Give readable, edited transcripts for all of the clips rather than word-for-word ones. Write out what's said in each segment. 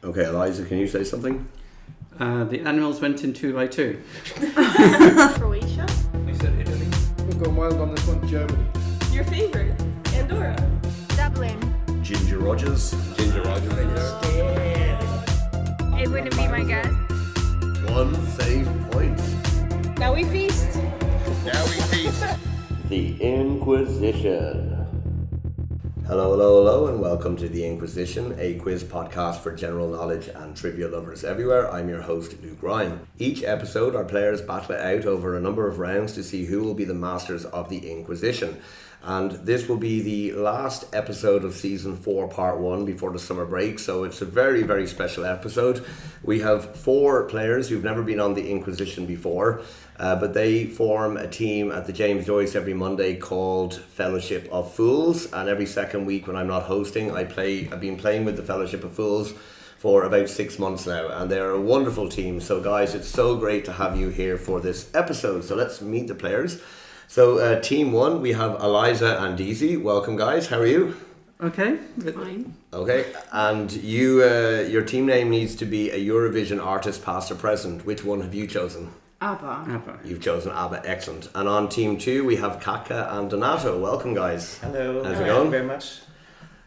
Okay, Eliza, can you say something? The animals went in 2 by 2. Croatia. I said Italy. We've gone wild on this one. Germany. Your favorite. Andorra. Dublin. Ginger Rogers. It wouldn't be my guess. 1 save point. Now we feast. The Inquisition. Hello, and welcome to The Inquisition, a quiz podcast for general knowledge and trivia lovers everywhere. I'm your host, Luke Ryan. Each episode, our players battle it out over a number of rounds to see who will be the masters of the Inquisition. And this will be the last episode of Season 4, Part 1 before the summer break, so it's a very, very special episode. We have 4 players who've never been on the Inquisition before, but they form a team at the James Joyce every Monday called Fellowship of Fools, and every second week when I'm not hosting, I've been playing with the Fellowship of Fools for about 6 months now, and they're a wonderful team. So guys, it's so great to have you here for this episode. So let's meet the players. So team 1, we have Eliza and Desi. Welcome guys, how are you? Okay. Fine. Okay, and you, your team name needs to be a Eurovision artist past or present. Which one have you chosen? ABBA. You've chosen ABBA, excellent. And on team 2 we have Kaka and Donato. Welcome guys. Hello. How's it going? Thank you very much.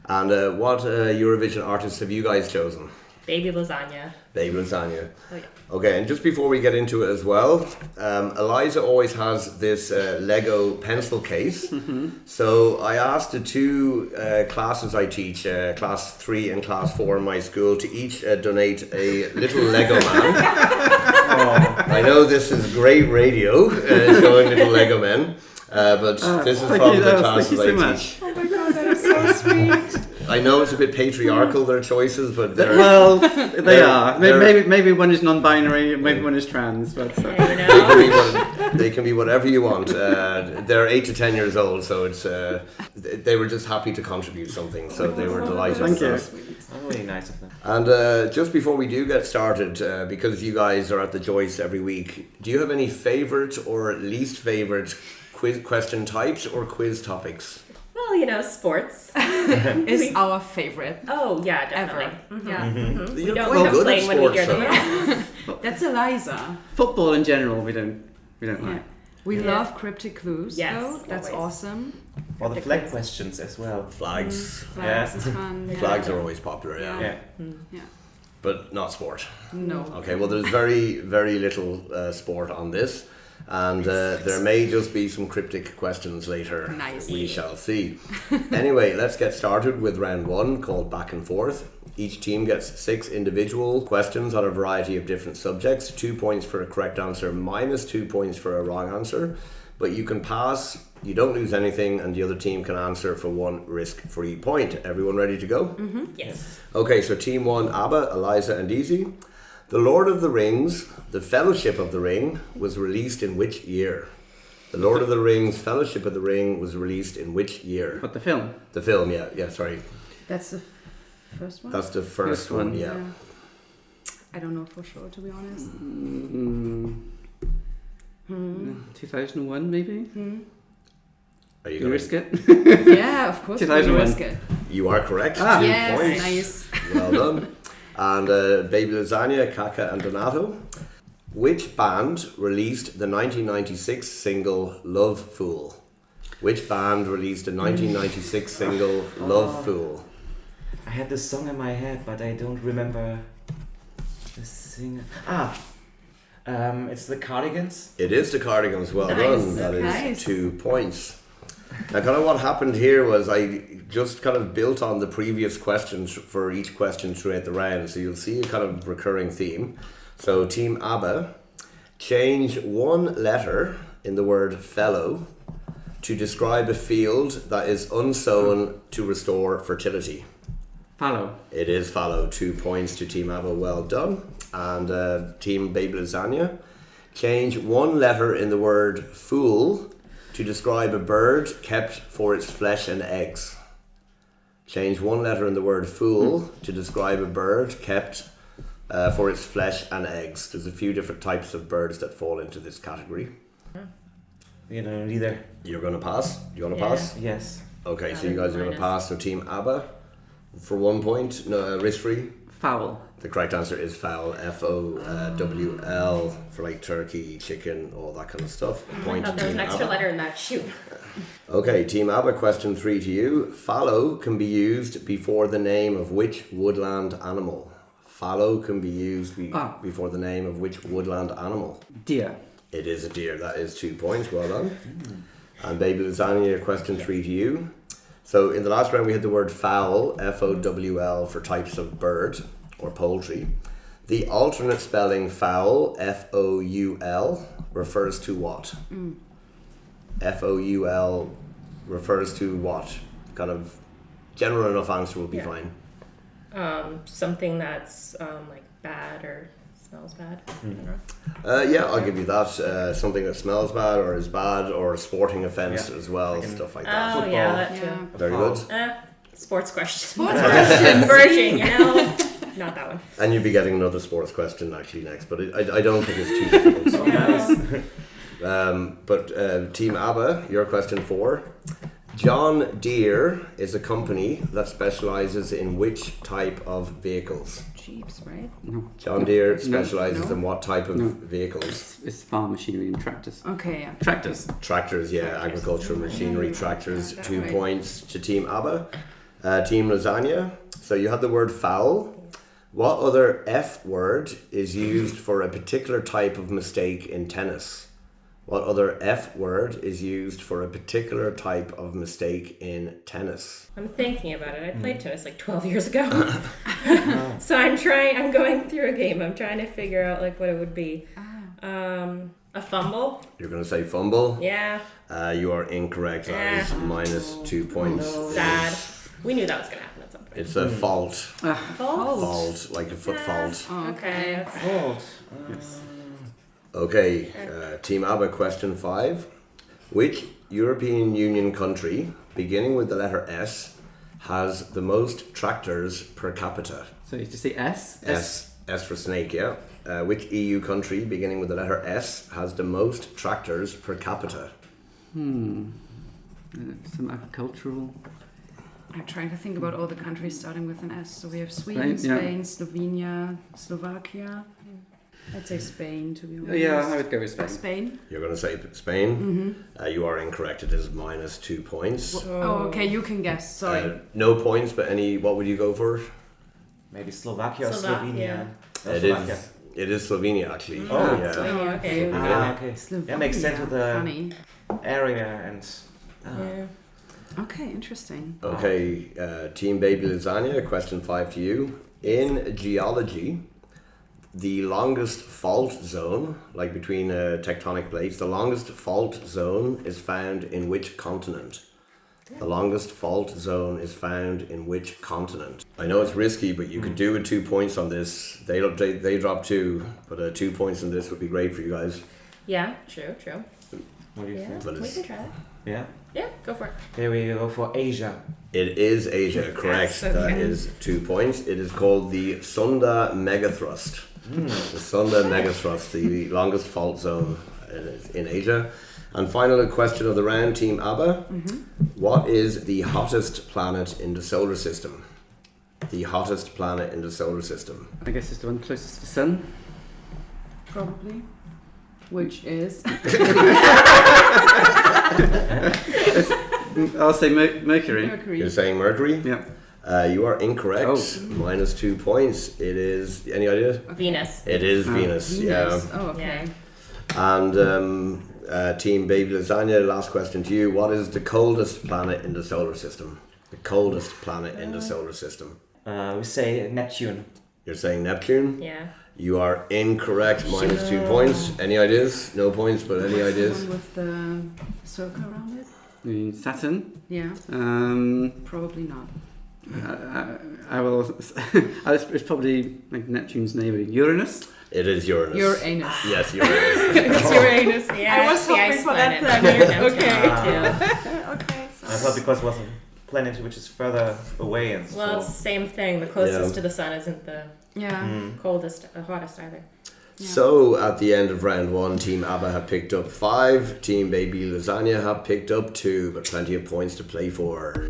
And what Eurovision artists have you guys chosen? Baby lasagna. Baby Lasagna. Oh, yeah. Okay, and just before we get into it as well, Eliza always has this Lego pencil case. So I asked the 2 classes I teach, class 3 and class 4 in my school, to each donate a little Lego man. I know this is great radio, showing little Lego men, but this is from the classes I teach. Oh my god, that is so sweet. I know it's a bit patriarchal, their choices, but they're... Well, they are. they're- Maybe one is non-binary, maybe one is trans, but... Yeah, you know. They can be whatever you want. They're 8 to 10 years old, so it's they were just happy to contribute something, so they were delighted. Thank you. Oh, really nice of them. And just before we do get started, because you guys are at the Joyce every week, do you have any favourite or least favourite quiz question types or quiz topics? Well, you know, sports. Is our favorite. Oh, yeah, definitely. Ever. Yeah. Yeah. We You're don't quite good at complain when we hear sports, them. That's Eliza. Football in general, we don't like. We Yeah. love cryptic clues, Yes, though. That's always. awesome. Well, the flag questions as well. Flags. Flags is fun. Yeah. Flags are always popular, yeah. Yeah. Yeah. But not sport. No. Okay, well there's very, very little sport on this. And there may just be some cryptic questions later. Nice. We shall see. Anyway, let's get started with round 1 called Back and Forth. Each team gets 6 individual questions on a variety of different subjects. 2 points for a correct answer, minus 2 points for a wrong answer. But you can pass, you don't lose anything, and the other team can answer for 1 risk-free point. Everyone ready to go? Yes. Okay, so team 1, ABBA, Eliza and Desi. The Lord of the Rings, The Fellowship of the Ring, was released in which year? The Lord of the Rings, Fellowship of the Ring was released in which year? But the film. The film, yeah, sorry. That's the first one? That's the first one, yeah. I don't know for sure, to be honest. 2001 maybe? Are you You gonna risk it? Yeah, of course. 2001. We risk it. You are correct. 2 Yes, points. nice. Well done. And Baby Lasagna, Kaka and Donato. Which band released the 1996 single Love Fool? Which band released the 1996 single Love Fool? I had this song in my head, but I don't remember the singer. It's the Cardigans. It is the Cardigans, well Nice. done. That is Nice. 2 points. Now, kind of what happened here was I just kind of built on the previous questions for each question throughout the round, so you'll see a kind of recurring theme. So, Team ABBA, change 1 letter in the word fellow to describe a field that is unsown to restore fertility. Fallow. It is fallow. 2 points to Team ABBA, well done. And Team Baby Lasagna, change 1 letter in the word fool to describe a bird kept for its flesh and eggs. Change 1 letter in the word fool to describe a bird kept for its flesh and eggs. There's a few different types of birds that fall into this category. You know, neither. You're going to pass? You want to Yeah. pass? Yes. Okay, so you guys are going to Minus. pass. So Team ABBA for 1 point, no, risk free. Foul. The correct answer is fowl, F-O-W-L, for like turkey, chicken, all that kind of stuff. I thought there was an extra letter in that. Shoot. Okay, Team ABBA, question 3 to you. Fallow can be used before the name of which woodland animal? Fallow can be used before the name of which woodland animal? Deer. It is a deer. That is 2 points. Well done. And Baby Lasagna, question 3 to you. So in the last round we had the word fowl, F-O-W-L, for types of bird or poultry. The alternate spelling fowl, F-O-U-L, refers to what? F-O-U-L refers to what? Kind of general enough answer will be fine. Something that's like bad or smells bad. I don't know. Yeah, I'll give you that. Something that smells bad or is bad, or a sporting offence as well, stuff like that. Oh, yeah, that too. Yeah. Very good. Sports question. Sports questions. Version, you know? Not that one. And you'll be getting another sports question actually next, but I don't think it's too difficult. But Team ABBA, your question 4. John Deere is a company that specialises in which type of vehicles? Jeeps, right? No. John Deere specialises No. in what type of vehicles? It's farm machinery and tractors. Okay, yeah. Tractors. Tractors, yeah, agricultural machinery, tractors. Yeah, 2 right. points to Team ABBA. Team Lasagna, so you had the word foul. What other F word is used for a particular type of mistake in tennis? What other F word is used for a particular type of mistake in tennis? I'm thinking about it. I played tennis like 12 years ago. So I'm going through a game. I'm trying to figure out like what it would be. A fumble? You're going to say fumble? Yeah. You are incorrect. That is minus 2 points. Sad. We knew that was going to happen at some point. It's a fault. Fault? Like a foot fault. Oh, Okay. Fault. Yes. Okay, Team ABBA, question 5. Which European Union country, beginning with the letter S, has the most tractors per capita? So you just say S? S for snake, yeah. Which EU country, beginning with the letter S, has the most tractors per capita? Some agricultural. I'm trying to think about all the countries starting with an S. So we have Sweden, Spain, Slovenia, Slovakia. I'd say Spain, to be honest. Yeah, I would go with Spain. Spain? You're going to say Spain? You are incorrect. It is minus 2 points. Oh, okay, you can guess. Sorry. No points, but what would you go for? Maybe Slovakia or Slovenia. Slovenia. It is Slovenia, actually. Oh, yeah. Slovenia, okay. Okay. Slovenia. That makes sense with the Funny. area and. Yeah. Okay, interesting. Okay, Team Baby Lasagna, question 5 to you. In geology, the longest fault zone, like between tectonic plates, the longest fault zone is found in which continent? The longest fault zone is found in which continent? I know it's risky, but you could do with 2 points on this. They drop 2, but 2 points on this would be great for you guys. Yeah, true. What do you Yeah, think? But we it's- can try that. Yeah. Yeah, go for it. Here we go for Asia. It is Asia, correct. Yes, okay. That is 2 points. It is called the Sunda Megathrust. The Sunda Megathrust, the longest fault zone in Asia. And final question of the round, Team ABBA. What is the hottest planet in the solar system? The hottest planet in the solar system. I guess it's the one closest to the sun. Probably. Which is? I'll say Mercury. Mercury. You're saying Mercury? Yeah. You are incorrect. Oh. Minus 2 points. It is, any idea? Venus. It is Venus, yeah. Venus. Oh, okay. And Team Baby Lasagna, last question to you. What is the coldest planet in the solar system? The coldest planet in the solar system. We say Neptune. You're saying Neptune? Yeah. You are incorrect. Minus 2 points. Any ideas? No points, but any What's the ideas? one with the circle around it? Saturn. Yeah, Um, probably not. I will. It's probably like Neptune's neighbour, Uranus. It is Uranus. Uranus. Yes, Uranus. It's Uranus. Yeah, I was it's the hoping ice for that planet. planet. Neptune. Okay. Yeah. Okay. I thought because it was a planet which is further away and Well, it's the same thing. The closest to the sun isn't the Yeah. coldest, hottest either. So at the end of round 1, Team ABBA have picked up 5, Team Baby Lasagna have picked up 2, but plenty of points to play for.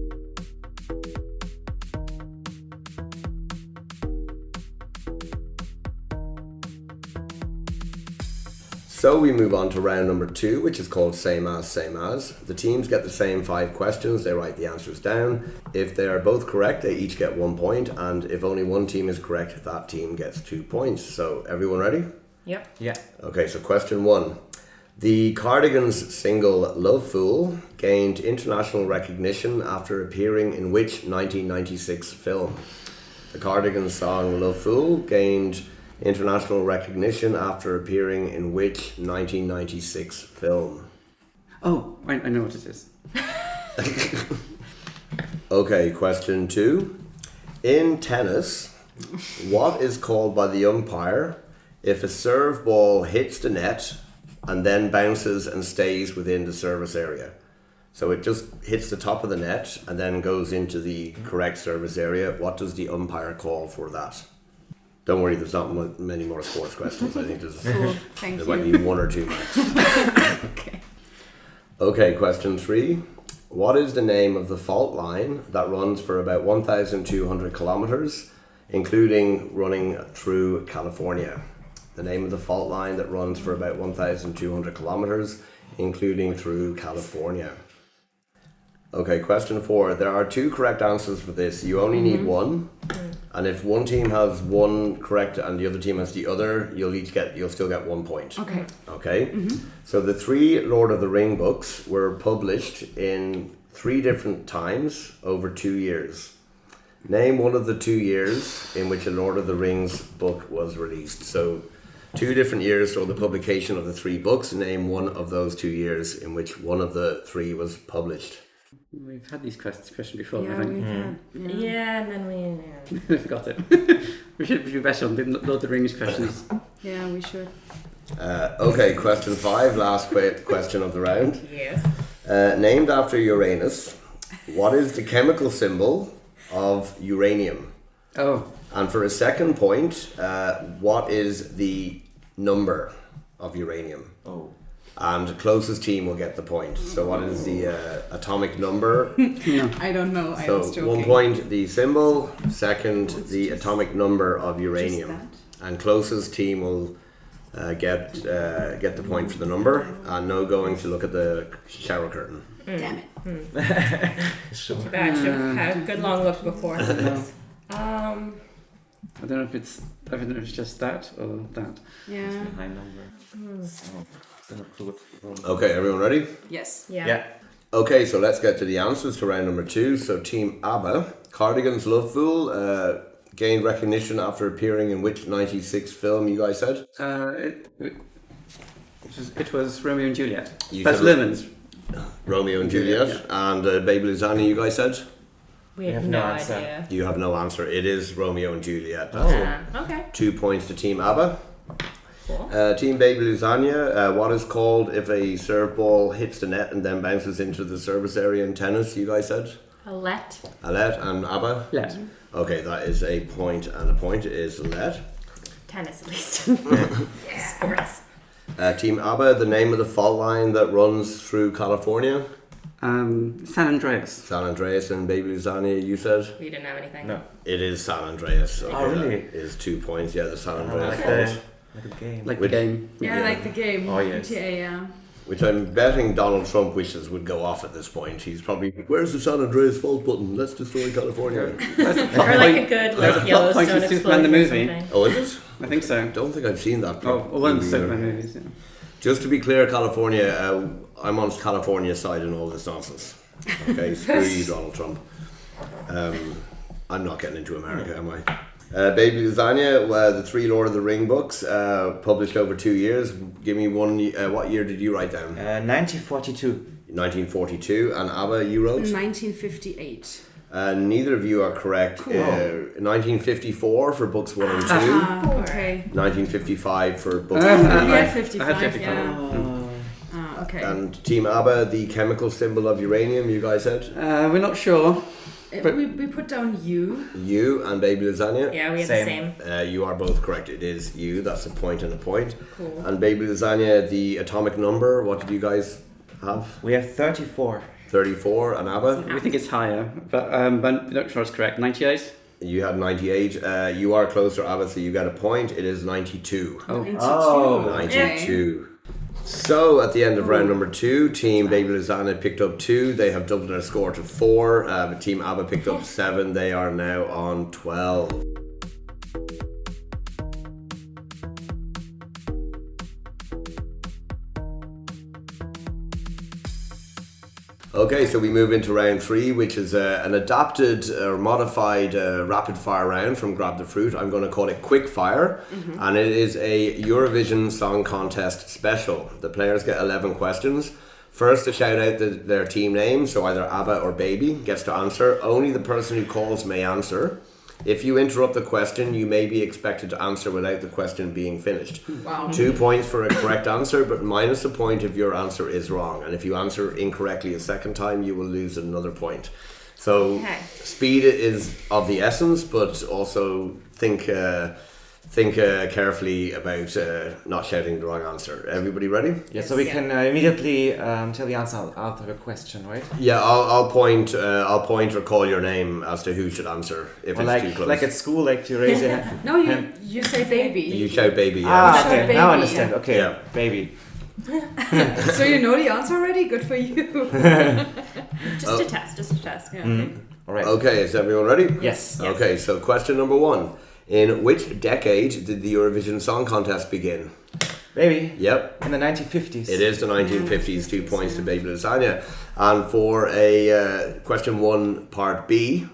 So we move on to round number 2, which is called same as, same as. The teams get the same 5 questions. They write the answers down. If they are both correct, they each get 1 point. And if only one team is correct, that team gets 2 points. So everyone ready? Yep. Yeah. Okay, so question 1. The Cardigans' single Love Fool gained international recognition after appearing in which 1996 film? The Cardigans' song Love Fool gained international recognition after appearing in which 1996 film? Oh, I know what it is. Okay, question 2. In tennis, what is called by the umpire if a serve ball hits the net and then bounces and stays within the service area? So it just hits the top of the net and then goes into the correct service area. What does the umpire call for that? Don't worry, there's not many more sports questions. I think Thank there might you. be 1 or 2 max. Okay. Okay, question 3. What is the name of the fault line that runs for about 1,200 kilometers, including running through California? The name of the fault line that runs for about 1,200 kilometers, including through California. Okay, question 4. There are 2 correct answers for this. You only need 1. And if one team has 1 correct and the other team has the other, you'll still get 1 point. Okay. Okay? So the 3 Lord of the Ring books were published in 3 different times over 2 years. Name one of the 2 years in which a Lord of the Rings book was released. So 2 different years for the publication of the 3 books. Name one of those 2 years in which one of the 3 was published. We've had these questions before, Yeah, haven't we? we've had. Yeah, and then we... I forgot it. we should be better on the Lord of the Rings questions. Yeah, we should. Okay, question 5, last question of the round. Yes. Named after Uranus, what is the chemical symbol of uranium? Oh, And for a second point, what is the number of uranium? Oh. And the closest team will get the point. So what is the atomic number? I don't know. I So was joking. 1 point the symbol, second the atomic number of Just uranium. And closest team will get the point for the number, and no going to look at the shower curtain. Damn it. Sure. Too bad. Should have had a good long look before. I don't know if it's just that or that. Yeah. High number. Okay, everyone ready? Yes. Yeah. Yeah. Okay, so let's get to the answers to round number 2. So Team ABBA, Cardigan's Love Fool, gained recognition after appearing in which 96 film, you guys said? It was Romeo and Juliet. You Baz said- Luhrmann's. Romeo and Juliet. Yeah. And Baby Lasagna, you guys said? We have have no no answer. idea. You have no answer. It is Romeo and Juliet. That's Okay. 2 points to Team ABBA. Cool. Team Baby Lasagna, what is called if a serve ball hits the net and then bounces into the service area in tennis, you guys said? A let. A let, and ABBA? Let. Okay, that is a point, and a point is let. Tennis, at least. Sports. Team ABBA, the name of the fault line that runs through California? San Andreas. San Andreas. And Baby Lasagna, you said? We didn't have anything. No. It is San Andreas. Okay, Oh, really? That is 2 points, yeah, the San Andreas Okay. fault. Like a game. Like Which- the game. Yeah, like the game. Oh, yes. Yeah. Which I'm betting Donald Trump wishes would go off at this point. He's probably, where's the San Andreas fault button? Let's destroy California. Or like a good There's a like plot point Yellowstone in Superman the explosion or movie. something. Oh, is it? I think so. Don't think I've seen that. Oh, one of the movie. Superman movies. Yeah. Just to be clear, California, I'm on California's side in all this nonsense. Okay, screw you, Donald Trump. I'm not getting into America, am I? Baby Lasagna, the 3 Lord of the Ring books, published over 2 years. Give me one. What year did you write down? 1942. 1942. And ABBA, you wrote? 1958. Neither of you are correct. 1954 for books 1 and 2. Okay. 1955 for books I 3. Yeah, 55. had 55. Yeah. Okay. And Team ABBA, the chemical symbol of uranium, you guys said? We're not sure. but- we put down U. You and Baby Lasagna? Yeah, we have Same. the same. You are both correct. It is you. That's a point and a point. Cool. And Baby Lasagna, the atomic number, what did you guys have? We have 34. 34. And ABBA? We think it's higher, but I'm not sure it's correct. 98? You had 98. You are closer, ABBA, so you got a point. It is 92. Oh. 92. Oh. Okay. 92. So at the end of round number 2, Team Baby Lasagna picked up 2. They have doubled their score to 4. But Team ABBA picked up 7. They are now on 12. Okay, so we move into round 3, which is an adapted or modified rapid fire round from Grab the Fruit. I'm going to call it Quick Fire, and it is a Eurovision Song Contest special. The players get 11 questions. First to shout out their team name, so either ABBA or Baby, gets to answer. Only the person who calls may answer. If you interrupt the question, you may be expected to answer without the question being finished. Wow. 2 points for a correct answer, but minus a point if your answer is wrong. And if you answer incorrectly a second time, you will lose another point. So speed is of the essence, but also think carefully about not shouting the wrong answer. Everybody ready? Yeah, so we can immediately tell the answer after a question, right? Yeah, I'll point or call your name as to who should answer if it's too close. Like at school, like you raise your hand. No, you say baby. You shout baby. Yeah. Ah, okay, Baby, now I understand. yeah. Okay, Yeah. baby. So you know the answer already? Good for you. Just a test. Yeah. All right. Okay, is everyone ready? Yes. Okay, so question number 1. In which decade did the Eurovision Song Contest begin? Baby. Yep. In the 1950s. It is the 1950s, 2 points to Baby Lasagna. And for a question 1, part B,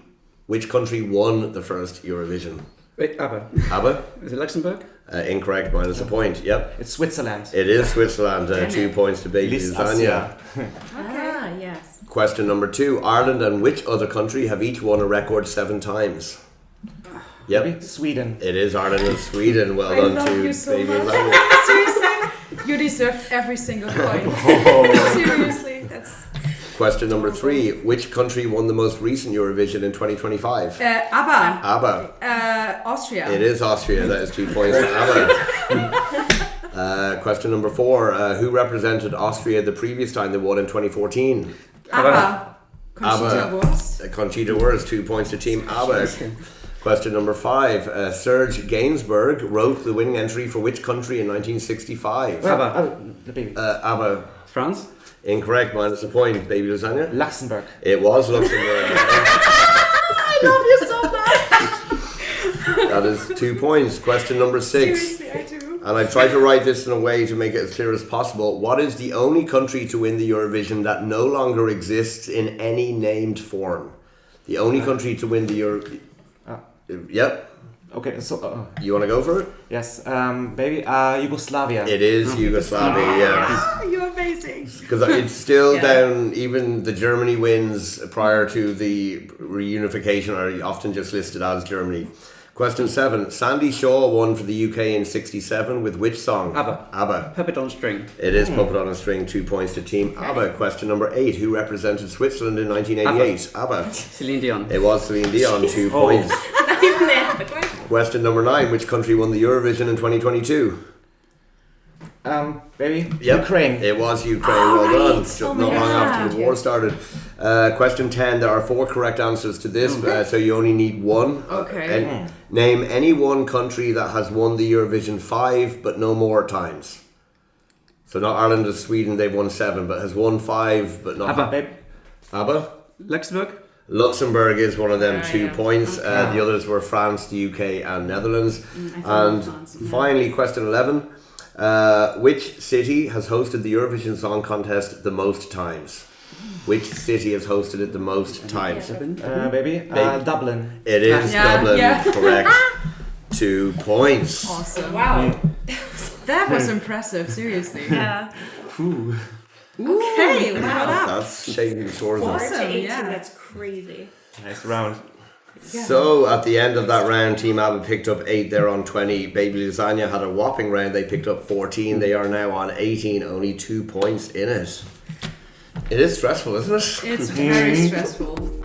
which country won the first Eurovision? Wait, ABBA. ABBA? Is it Luxembourg? Incorrect, minus a point. Yep. It's Switzerland. It is Switzerland, 2 points to Baby Lasagna. Ah, yes. Question number 2, Ireland and which other country have each won a record 7 times? Yep. Sweden. It is Ireland and Sweden. Well I done love to you so Baby much. Lasagna. Seriously, you deserve every single point. Seriously, that's Question number 3, which country won the most recent Eurovision in 2025? ABBA. ABBA. Austria. It is Austria. That is 2 points to ABBA. Question number 4, who represented Austria the previous time they won in 2014? ABBA. Conchita ABBA. Wurst. Conchita Wurst, 2 points to Team ABBA. Question number 5, Serge Gainsbourg wrote the winning entry for which country in 1965? ABBA. The baby. ABBA. France? Incorrect, minus a point. Baby Lasagna? Luxembourg. It was Luxembourg. I love you so much. That is 2 points. Question number 6. Seriously, I do. And I've tried to write this in a way to make it as clear as possible. What is the only country to win the Eurovision that no longer exists in any named form? The only country to win the Yep. Okay, so You want to go for it? yes, baby. Yugoslavia. It is Yugoslavia, yeah. Ah, you're amazing. Because it's still Yeah. down, even the Germany wins prior to the reunification are often just listed as Germany. Question 7. Sandy Shaw won for the UK in 67 with which song? ABBA. ABBA. Puppet on String. It is Puppet on a String, 2 points to Team ABBA. Question number 8. Who represented Switzerland in 1988? ABBA. Celine Dion. It was Celine Dion, 2 points. Not even there. But why? Question number 9. Which country won the Eurovision in 2022? Baby. Yep. Ukraine. It was Ukraine. Well done. Just Oh not my long God. after the war started. Question 10. There are 4 correct answers to this, so you only need 1. Okay. And name any one country that has won the Eurovision 5 but no more times. So not Ireland or Sweden, they've won 7, but has won 5 but not... ABBA. Baby. ABBA? Luxembourg? Luxembourg is one of them, 2 yeah. points. The others were France, the UK and Netherlands. I thought And France, yeah. finally, question 11. Which city has hosted the Eurovision Song Contest the most times? Which city has hosted it the most times? Baby. Dublin. It is Yeah, Dublin, yeah. correct. 2 points. Awesome. Wow. That was impressive, seriously. Yeah. Ooh. Okay. Wow. That's shaking the scores up. 4 to 18. yeah. That's crazy. Nice round. So at the end of that round, Team ABBA picked up 8. They're on 20. Baby Lasagna had a whopping round. They picked up 14. They are now on 18. Only 2 points in it. It is stressful, isn't it? It's very stressful.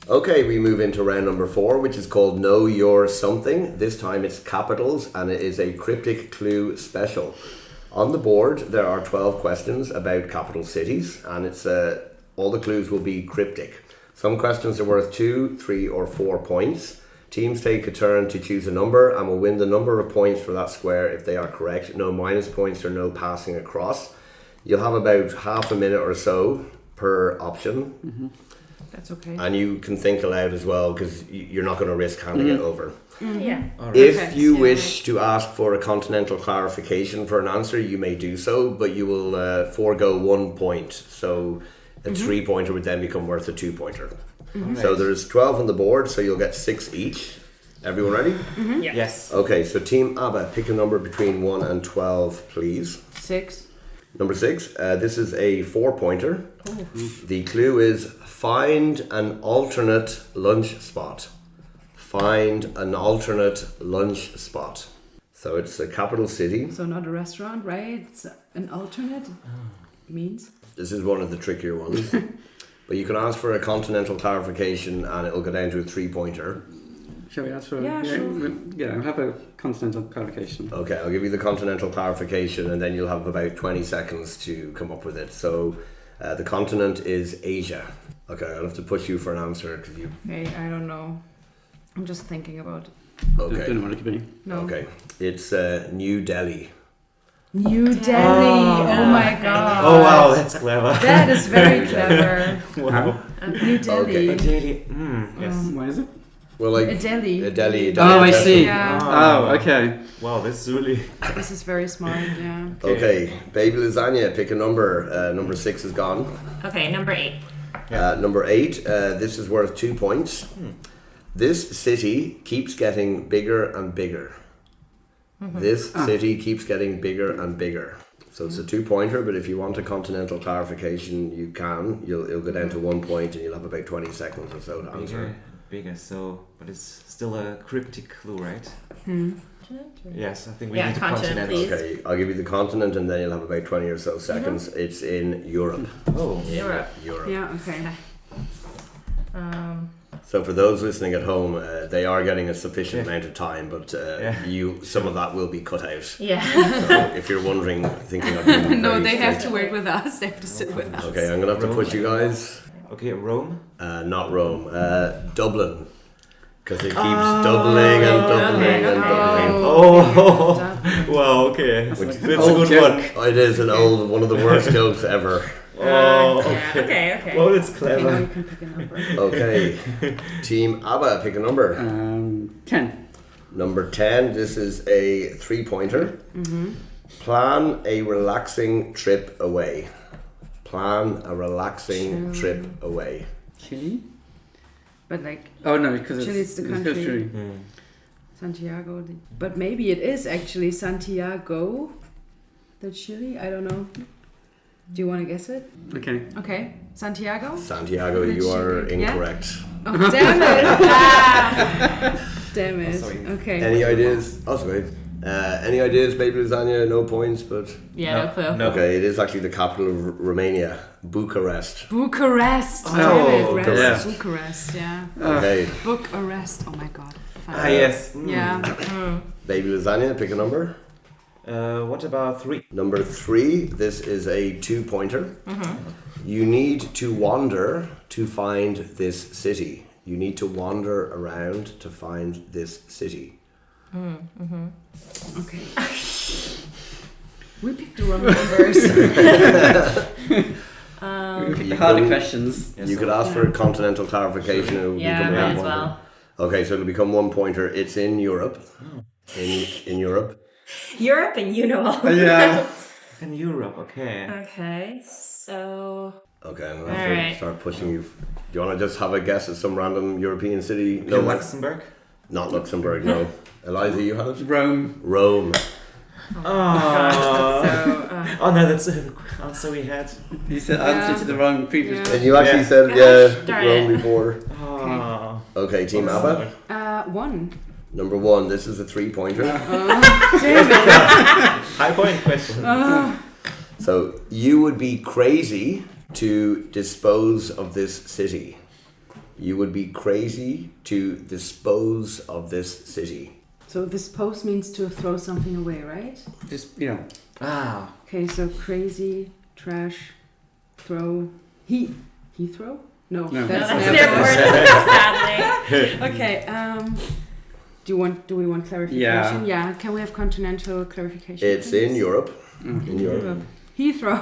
Okay, we move into round number 4, which is called Know Your Something. This time it's capitals, and it is a cryptic clue special. On the board, there are 12 questions about capital cities, and it's all the clues will be cryptic. Some questions are worth 2, 3, or 4 points. Teams take a turn to choose a number and will win the number of points for that square if they are correct. No minus points or no passing across. You'll have about half a minute or so per option. Mm-hmm. That's okay. And you can think aloud as well because you're not going to risk handing it over. Mm-hmm. Yeah. All right. If you wish to ask for a continental clarification for an answer, you may do so, but you will forego 1 point. So a 3-pointer would then become worth a 2-pointer. All So right. there's 12 on the board, so you'll get 6 each. Everyone ready? Yeah. Yes. Okay, so Team ABBA, pick a number between 1 and 12, please. 6. Number 6, this is a 4-pointer. The clue is find an alternate lunch spot. Find an alternate lunch spot. So it's a capital city. So not a restaurant, right? It's an alternate means. This is one of the trickier ones. But you can ask for a continental clarification and it'll go down to a 3-pointer. Shall we ask for? Yeah, sure. Yeah, I'll have a continental clarification. Okay, I'll give you the continental clarification and then you'll have about 20 seconds to come up with it. So the continent is Asia. Okay, I'll have to push you for an answer because you... Hey, I don't know. I'm just thinking about it. Okay. Don't know what it could be. No. Okay, it's New Delhi. New Delhi. Oh my god. Oh wow, that's clever. That is very clever. Wow. New Delhi. Okay. Delhi. Yes. Why is it? Well, like A Delhi. a Delhi. Oh, I see. Yeah. Oh, okay. Wow, this is really. This is very smart, yeah. Okay, baby lasagna. Pick a number. Number 6 is gone. Okay, number 8. Number 8. This is worth 2 points. This city keeps getting bigger and bigger. This city keeps getting bigger and bigger. So it's a 2-pointer, but if you want a continental clarification, you can. You'll go down to 1 point, and you'll have about 20 seconds or so to answer. Bigger. So, but it's still a cryptic clue, right? Yes, I think we Yeah, need a continent, continental. please. Okay, I'll give you the continent, and then you'll have about 20 or so seconds. It's in Europe. Oh. Europe. Europe. Yeah, okay. So for those listening at home, they are getting a sufficient amount of time, but some of that will be cut out. Yeah. So if you're wondering, thinking of being No, very they have straight- to work with us. They have to sit with us. Okay, I'm gonna have to push you guys. Okay, Rome. Not Rome, Dublin, because it keeps doubling and doubling and doubling. Oh. Wow. Okay. That's a good one. Oh, it is one of the worst jokes ever. Oh. Yeah. Okay. Well, it's Okay, now clever. you can pick a number. Okay, Team ABBA, pick a number. 10. Number 10. This is a 3-pointer. Plan a relaxing trip away. Plan a relaxing trip away. Chile? But like Oh no, because Chile is the country. Chile. Santiago. But maybe it is actually Santiago. The Chile? I don't know. Do you want to guess it? Okay. Okay. Santiago? Santiago, you are Yeah? incorrect. Oh, damn it. Damn it. sorry. Okay. Any ideas? Oh, sorry. Any ideas, baby lasagna? No points, but... Yeah, no clue. No. Okay, it is actually the capital of Romania, Bucharest. Bucharest. Oh, Damn it. Bucharest. Bucharest, yeah. Okay, Bucharest. Oh my god. Fine. Ah yes. Yeah. baby lasagna, pick a number. What about 3? Number 3, this is a 2-pointer. You need to wander to find this city. You need to wander around to find this city. Okay. We picked the wrong numbers. We picked You the harder can- questions. You could ask for a continental clarification. It would Yeah, become might one as pointer. well. Okay, so it'll become 1-pointer. It's in Europe. In Europe. Europe and you know all. Yeah. In Europe, okay. Okay, so Okay, I'm gonna have to Alright. start pushing you. Do you want to just have a guess at some random European city? No, Luxembourg. Not Luxembourg. No. Eliza, you had it. Rome. Rome. Oh. So, Oh no, that's an answer we had. You said answer to the wrong previous Yeah. question. And you actually Yeah. said darn Rome it. before. Oh. Okay, Team ABBA. 1. Number 1. This is a 3-pointer. Damn it. High point question. So you would be crazy to dispose of this city. You would be crazy to dispose of this city. So this post means to throw something away, right? Just, Okay, so crazy, trash, throw. He throw? No, No. that's No, that's an an airport. Sadly. Okay. Do we want clarification? Yeah. Can we have continental clarification? It's please? in Europe. In Europe. Heathrow.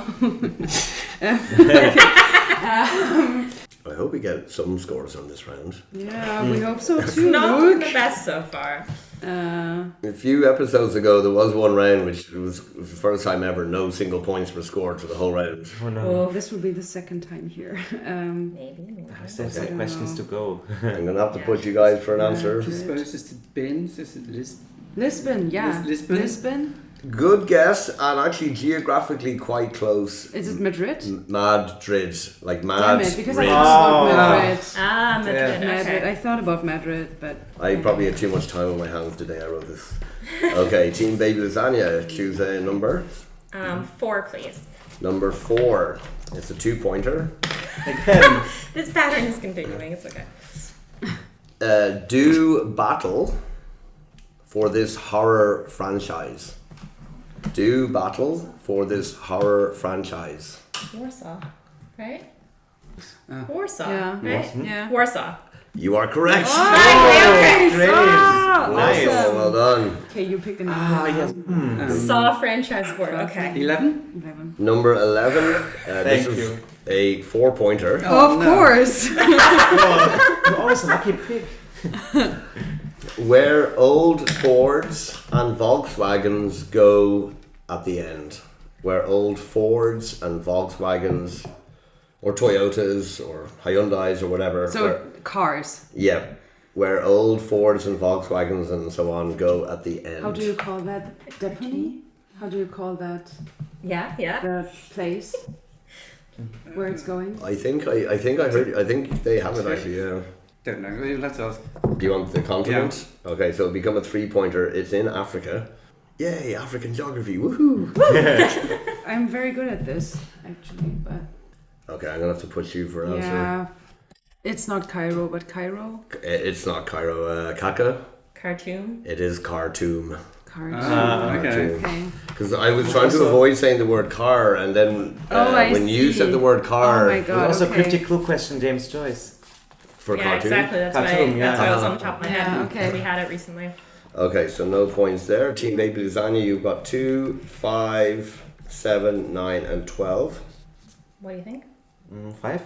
I hope we get some scores on this round. Yeah, we hope so It's too. not Luke. the best so far. A few episodes ago, there was one round which was the first time ever no single points were scored for the whole round. Oh no. Oh, this will be the second time here. Maybe. Still some I don't questions know. to go. I'm going to have to put you guys for an answer. I suppose it's the bins. Is it Lisbon, yeah. Lisbon? Good guess, and actually geographically quite close. Is it Madrid? Madrid, like Damn mad. it, because I Rid. thought about Madrid. Ah, Madrid. Madrid. Okay. I thought about Madrid, but I probably had too much time on my hands today I wrote this. Okay, Team Baby Lasagna, choose a number. 4, please. Number 4. It's a 2-pointer. Again. This pattern is continuing. It's okay. Do battle for this horror franchise. Do battle for this horror franchise. Warsaw, right? Ah. Warsaw, yeah, right? yeah. Warsaw. You are correct. Okay. Great. Nice. awesome. Well done. Okay, you pick a number. Ah, yes. Saw franchise board. Okay. 11? 11. Number 11. This Thank is you. a 4-pointer. Oh, of course. You're always a lucky pick. Where old Fords and Volkswagens go at the end. Where old Fords and Volkswagens or Toyotas or Hyundais or whatever. So, cars. Yeah. Where old Fords and Volkswagens and so on go at the end. How do you call that? Depony? How do you call that? Yeah, yeah. The place where it's going? I think I heard. I think they have it actually. Yeah. Don't know. Let's ask. Do you want the continent? Yeah. Okay, so it'll become a 3-pointer. It's in Africa. Yay, African geography! Woohoo! I'm very good at this, actually, but Okay, I'm gonna have to put you for an answer. yeah, it's not Cairo, but Cairo. It's not Cairo. Kaka. Khartoum. It is Khartoum. Khartoum. Okay. Okay. Because I was trying to avoid saying the word car, and then I when you see. said the word car Oh my There's god. also okay. a cryptic clue question, James Joyce. for Yeah, Khartoum. exactly. That's Khartoum, why. yeah. That's why it was on the top of my Yeah, head. okay. We had it recently. Okay, so no points there. Team Baby Lasagna, you've got 2, 5, 7, 9, and 12. What do you think? 5?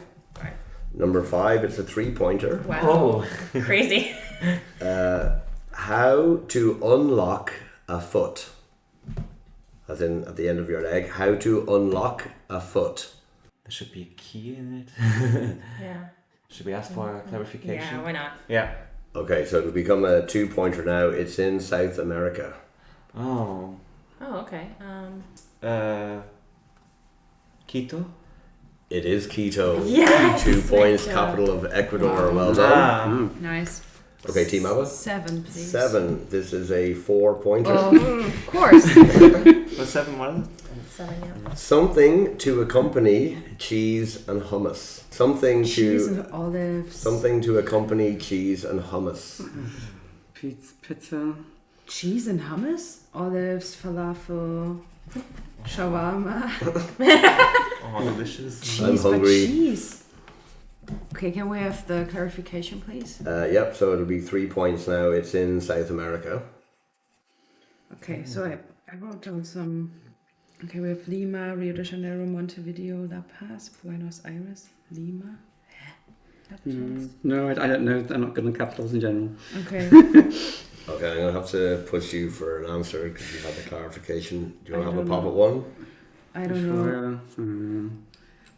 Number 5, it's a 3-pointer. Wow. Oh. Crazy. How to unlock a foot. As in, at the end of your leg, how to unlock a foot. There should be a key in it. Yeah. Should we ask for clarification? Yeah, why not? Yeah. Okay, so it'll become a 2-pointer now. It's in South America. Oh. Oh, okay. Quito? It is Quito. Yes! 2 points, Great job. capital of Ecuador. Well done. Nice. Okay, Team ABBA. 7, please. 7. This is a 4-pointer. Oh, of course. Was 7 one? 7, yeah. Something to accompany cheese and hummus. Something Cheese to and olives. something to accompany cheese and hummus. Pizza. Cheese and hummus? Olives, falafel, shawarma. Oh, delicious. Cheese, hungry. but cheese. Okay, can we have the clarification, please? Yep, so it'll be 3 points now. It's in South America. Okay, so I wrote down some. Okay, we have Lima, Rio de Janeiro, Montevideo, La Paz, Buenos Aires, Lima. No, I don't know. I'm not good at capitals in general. Okay. Okay, I'm going to have to push you for an answer because you had the clarification. Do you want to I have a don't pop know. at one? I don't know.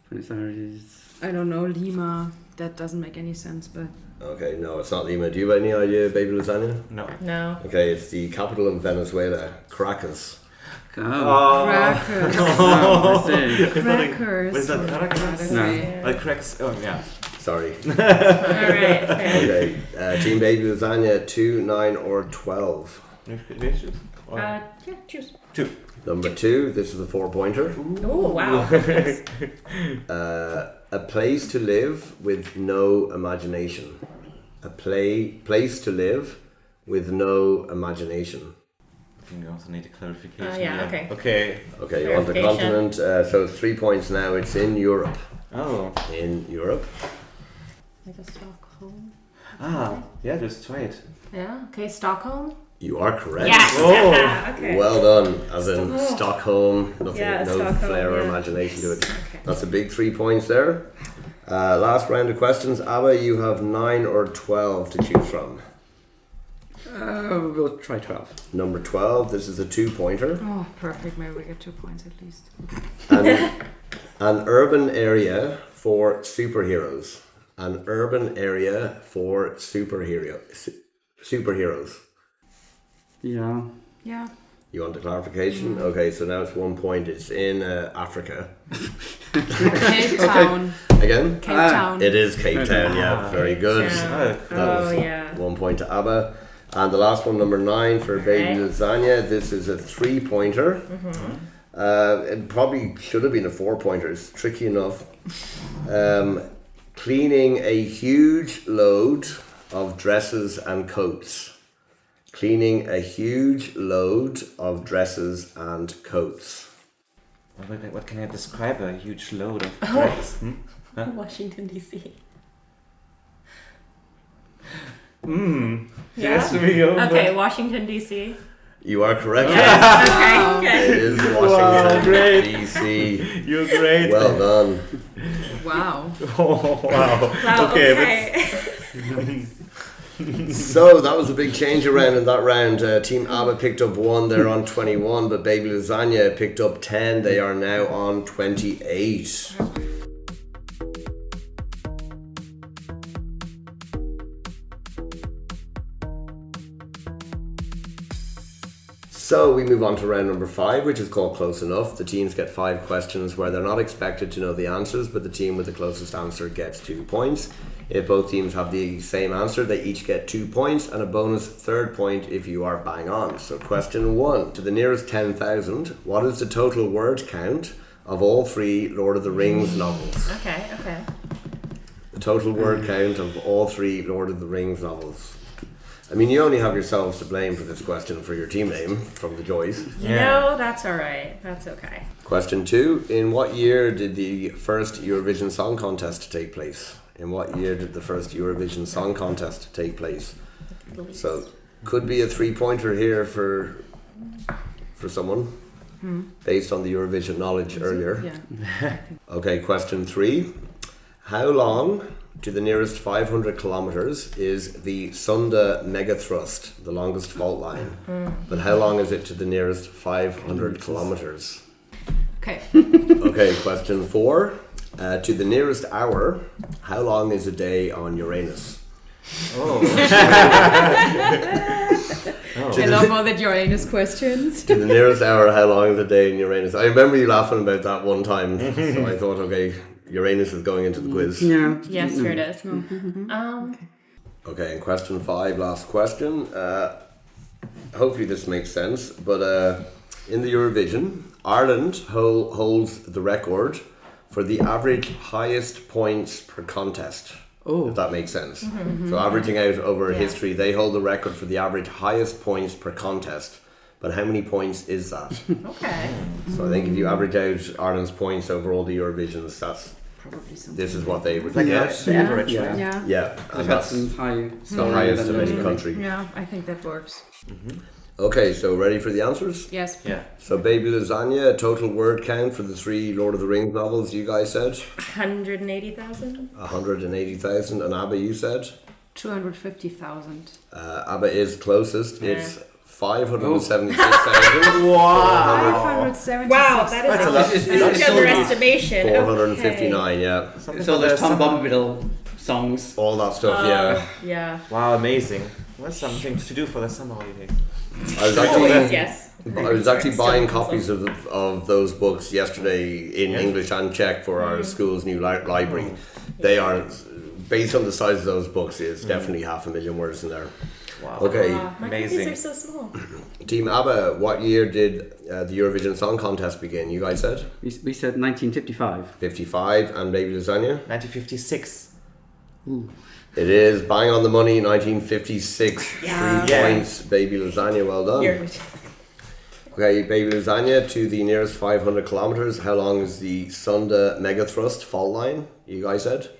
Buenos Aires. I don't know, Lima. That doesn't make any sense, but. Okay, no, it's not Lima. Do you have any idea, Baby Lasagna? No. No. Okay, it's the capital of Venezuela, Caracas. Oh. Crackers. Oh, I see. Crackers. Was that Caracas? No. Yeah. Cracks. Oh, yeah. Sorry. All right. Okay. Okay, Team Baby Lasagna, 2, 9, or 12. Delicious. Or Yeah, choose. 2. Number 2, this is a 4-pointer. Oh, wow. A place to live with no imagination. A place to live with no imagination. I think we also need a clarification. Yeah, okay. Okay. Okay, on the Clarification. continent, so it's 3 points now. It's in Europe. Oh. In Europe. Like a Stockholm. Yeah, just try it. Yeah. Okay, Stockholm. You are correct. Yes. Oh. Okay. Well done. As in Stockholm. Stockholm, nothing, Yeah, no Stockholm, flair or yeah. imagination to it. Okay. That's a big 3 points there. Last round of questions. ABBA, you have 9 or 12 to choose from. We'll try 12. Number 12, this is a 2-pointer. Oh, perfect. Maybe we get 2 points at least. An urban area for superheroes. An urban area for superheroes. Yeah. Yeah. You want the clarification? Okay, so now it's 1 point. It's in Africa. Cape Town. Again? Cape Town. It is Cape Town, yeah. Very good. Yeah. That was yeah. 1 point to ABBA. And the last one, number 9, for Baby Lasagna. This is a 3-pointer. It probably should have been a 4-pointer. It's tricky enough. Cleaning a huge load of dresses and coats. Cleaning a huge load of dresses and coats. What can I describe a huge load of dresses? Washington D.C. Yes, we go. Okay, Washington D.C. You are correct. Okay. It is Washington, great. D.C. You're great. Well done. Wow. Oh, wow. Wow, Okay, So that was a big change around in that round. Team ABBA picked up 1, they're on 21, but Baby Lasagna picked up 10, they are now on 28. So we move on to round number 5, which is called Close Enough. The teams get 5 questions where they're not expected to know the answers, but the team with the closest answer gets 2 points. If both teams have the same answer, they each get 2 points and a bonus 3rd point if you are bang on. So question 1, to the nearest 10,000, what is the total word count of all 3 Lord of the Rings novels? Okay. The total word count of all 3 Lord of the Rings novels. I mean, you only have yourselves to blame for this question for your team name from the Joyce. No, that's alright. That's okay. Question 2, in what year did the first Eurovision Song Contest take place? In what year did the first Eurovision Song Contest take place? So, could be a 3-pointer here for someone, based on the Eurovision knowledge earlier. Yeah. Okay, question 3. How long to the nearest 500 kilometers is the Sunda megathrust, the longest fault line? But how long is it to the nearest 500 kilometers? Okay. Okay, question 4. To the nearest hour, how long is a day on Uranus? Oh. I love all the Uranus questions. To the nearest hour, how long is a day in Uranus? I remember you laughing about that one time, so I thought, okay, Uranus is going into the quiz. Yeah. Yes, here it is. Okay, and question 5, last question. Hopefully this makes sense, but in the Eurovision, Ireland holds the record for the average highest points per contest. Oh. If that makes sense. So averaging out over history, they hold the record for the average highest points per contest. But how many points is that? Okay. So I think if you average out Ireland's points over all the Eurovisions, that's Probably something. this is what they would Like get. an average, Yeah. right? Yeah. Yeah, I've and had that's some high the highest of any country. Yeah, I think that works. Okay, so ready for the answers? Yes. Yeah. So Baby Lasagna, total word count for the 3 Lord of the Rings novels, you guys said? 180,000. 180,000. And ABBA, you said? 250,000. ABBA is closest. Yeah. It's 576,000. Wow. 576. Wow, that is That's a a lot. huge That's so underestimation. 459, yeah. So there's Tom Bombadil songs. All that stuff, yeah. Yeah. Wow, amazing. That's something to do for the summer holiday. I was Always, actually, yes. I was actually buying copies of those books yesterday in English and Czech for our school's new library. They are, based on the size of those books, it's definitely 500,000 words in there. Wow. Okay, My Amazing. copies are so small. Team ABBA, what year did the Eurovision Song Contest begin? You guys said? We said 1955. 55, and Baby Lasagna? 1956. It is bang on the money, 1956. Yeah. 3 points, Baby Lasagna, well done. Okay, Baby Lasagna, to the nearest 500 kilometers. How long is the Sunda megathrust fault line? You guys said?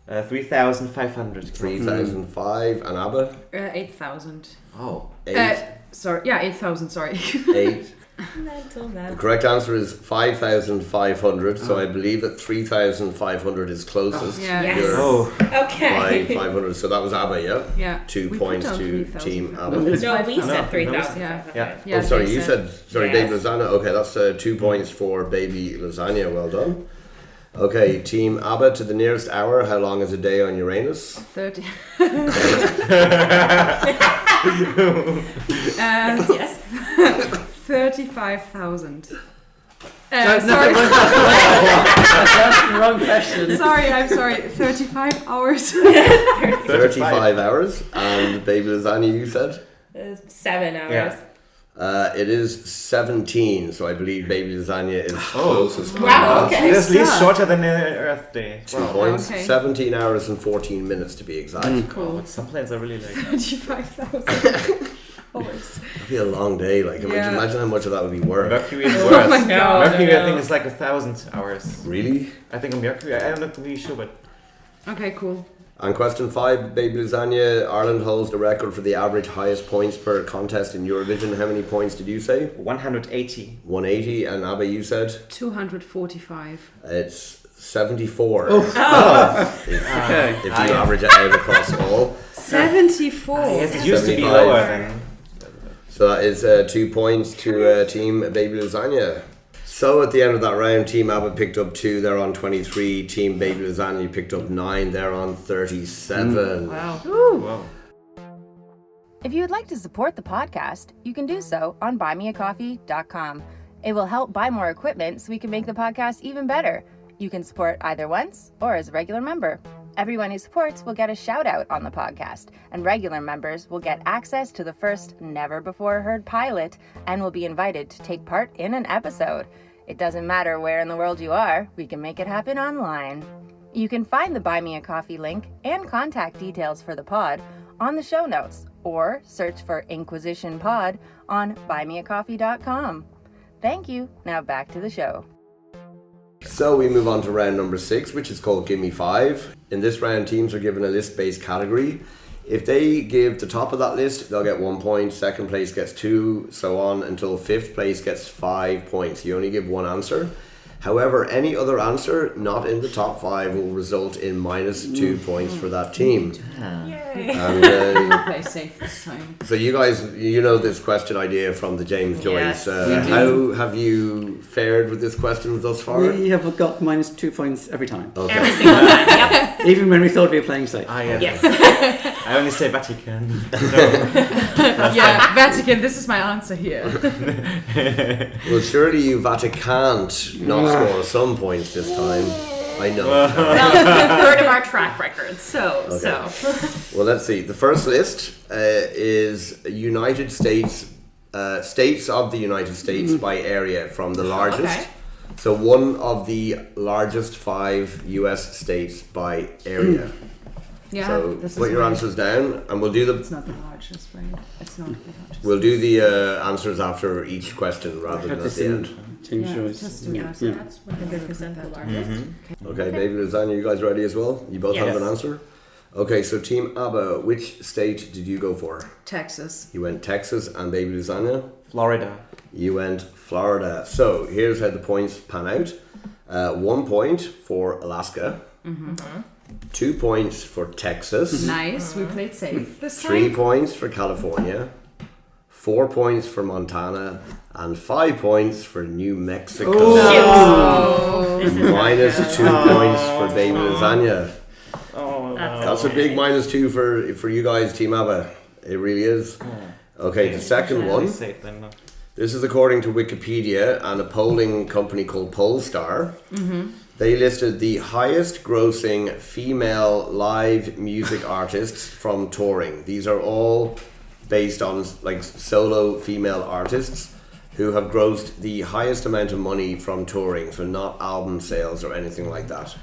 3,500. 3,005. And ABBA? 8,000. Oh. 8. Sorry, yeah, 8,000. Sorry. 8. Mental The math. correct answer is 5,500. So I believe that 3,500 is closest. Yeah. Yes. You're Oh. Okay. 500. So that was ABBA, yeah? Yeah. 2 We put points down to 3,000. Team No, ABBA. it's No, we No, said no, 3,000. yeah. Oh, sorry, you they said, sorry, Yes. Baby Lasagna. Okay, that's 2 points for Baby Lasagna. Well done. Okay, Team ABBA to the nearest hour. How long is a day on Uranus? 30. Yes. 35,000. That's Sorry. the wrong question. Sorry, I'm sorry. 35 hours. 35 hours. And Baby Lasagna, you said? 7 hours. Yeah. It is 17, so I believe Baby Lasagna is closest. Wow, okay. It's at least shorter than the Earth Day. 2 Wow. points, Okay. 17 hours and 14 minutes to be exact. Cool. But some planets are really like... 35,000 hours. It'd be a long day. Like, Yeah. imagine how much of that would be work. Mercury is Oh worse. my God. Mercury, I No. think, is like 1,000 hours. Really? I think on Mercury, I'm not really sure, but Okay, cool. And question 5, Baby Lasagna, Ireland holds the record for the average highest points per contest in Eurovision. How many points did you say? 180. 180, and Abba, you said? 245. It's 74. Okay. If you average it out across all. 74. Yes, it used to be 75. lower than... So that is 2 points to Team Baby Lasagna. So at the end of that round, Team ABBA picked up 2, they're on 23. Team Baby Lasagna picked up 9, they're on 37. Wow. Wow. If you would like to support the podcast, you can do so on buymeacoffee.com. It will help buy more equipment so we can make the podcast even better. You can support either once or as a regular member. Everyone who supports will get a shout out on the podcast, and regular members will get access to the first never before heard pilot and will be invited to take part in an episode. It doesn't matter where in the world you are, we can make it happen online. You can find the Buy Me a Coffee link and contact details for the pod on the show notes, or search for Inquisition Pod on buymeacoffee.com. Thank you. Now back to the show. So we move on to round number 6, which is called Gimme 5. In this round, teams are given a list-based category. If they give the top of that list, they'll get 1 point, second place gets 2, so on until 5th place gets 5 points. You only give one answer. However, any other answer not in the top 5 will result in minus 2 points for that team. Yay. And Play safe this time. so you guys, you know this question idea from the James Joyce. Yes, we do. How have you fared with this question thus far? We have got minus 2 points every time. Okay. Every single time. Yep. Even when we thought we were playing safe. Yeah. Yes. I only say Vatican. Yeah, Vatican, this is my answer here. Well, surely you can't not score some points this time. I know. Well, a third of our track record. So. Well, let's see. The first list is United States, states of the United States by area from the largest. Okay. So one of the largest 5 US states by area. Yeah, So this is put your right. answers down, and we'll do It's the not the largest, right? It's not the largest. we'll do the answers after each question rather than Have at this the in end. James Yeah, Joyce. just do Yeah, that. so that's 100% the largest. Okay, Baby Lasagna, you guys ready as well? You both have Yes. an answer? Okay, so Team ABBA, which state did you go for? Texas. You went Texas, and Baby Lasagna? Florida. You went Florida. So here's how the points pan out. 1 point for Alaska. 2 points for Texas. Nice, we played safe this 3 time. points for California. 4 points for Montana. And 5 points for New Mexico. Oh. This is Minus not 2 good. points for Baby Lasagna. Oh, That's a big minus 2 for you guys, Team ABBA. It really is. Okay, the second one. Safe then. No. This is according to Wikipedia and a polling company called Polestar. They listed the highest grossing female live music artists from touring. These are all based on like solo female artists who have grossed the highest amount of money from touring, so not album sales or anything like that.